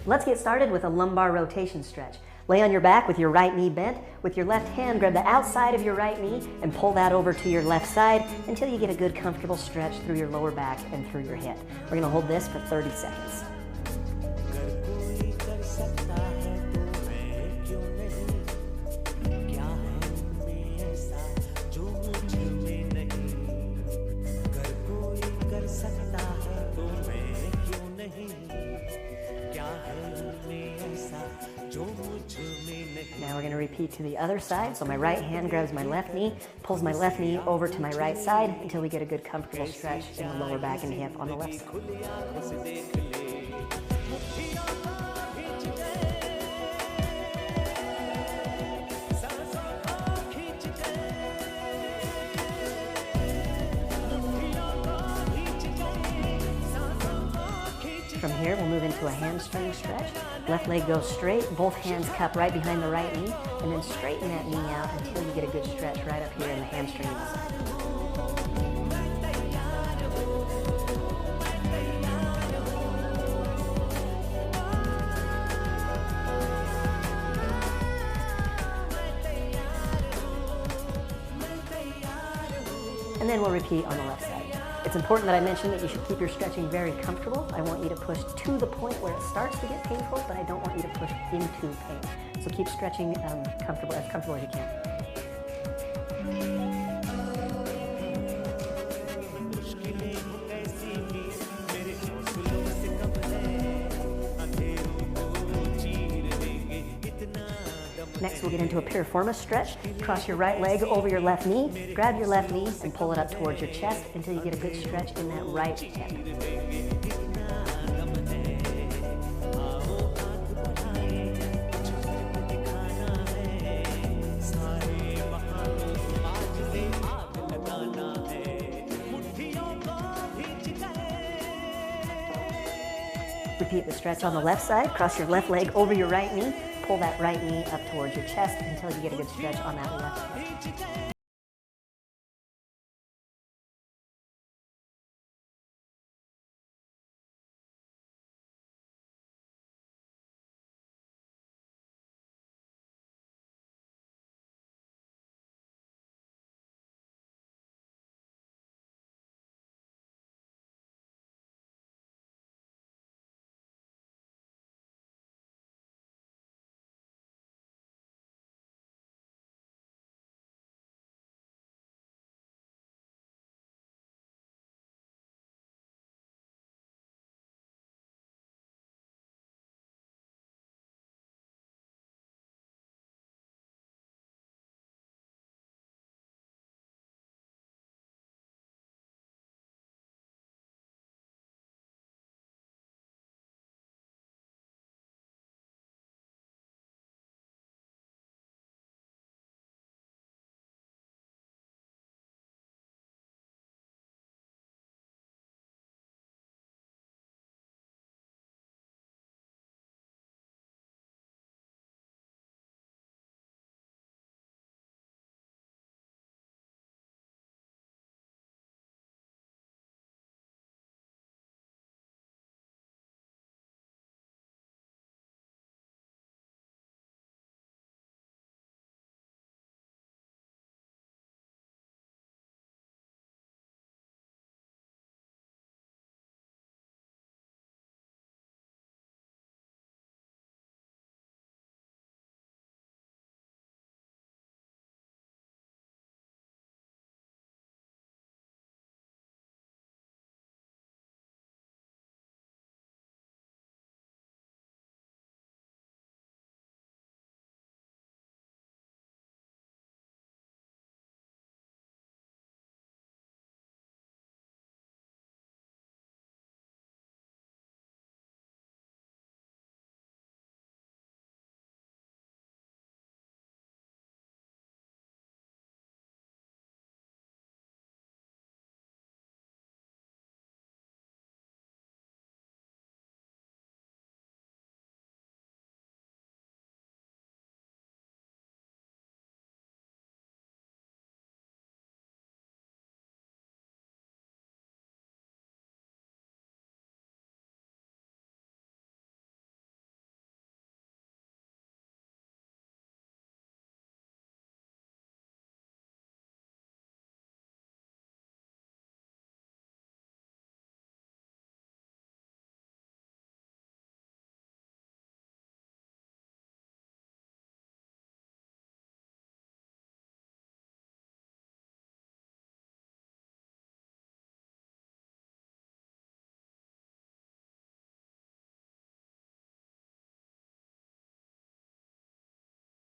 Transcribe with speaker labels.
Speaker 1: Let's get started with a lumbar rotation stretch. Lay on your back with your right knee bent. With your left hand, grab the outside of your right knee and pull that over to your left side until you get a good comfortable stretch through your lower back and through your hip. We're going to hold this for 30 seconds. Now we're going to repeat to the other side. So my right hand grabs my left knee, pulls my left knee over to my right side until we get a good comfortable stretch in the lower back and hip on the left side. From here, we'll move into a hamstring stretch. Left leg goes straight, both hands cup right behind the right knee, and then straighten that knee out until you get a good stretch right up here in the hamstring muscle. And then we'll repeat on the left side. It's important that I mention that you should keep your stretching very comfortable. I want you to push to the point where it starts to get painful, but I don't want you to push into pain. So keep stretching as comfortable as you can. Next, we'll get into a piriformis stretch. Cross your right leg over your left knee, grab your left knee and pull it up towards your chest until you get a good stretch in that right hip. Repeat the stretch on the left side. Cross your left leg over your right knee. Pull that right knee up towards your chest until you get a good stretch on that left hip.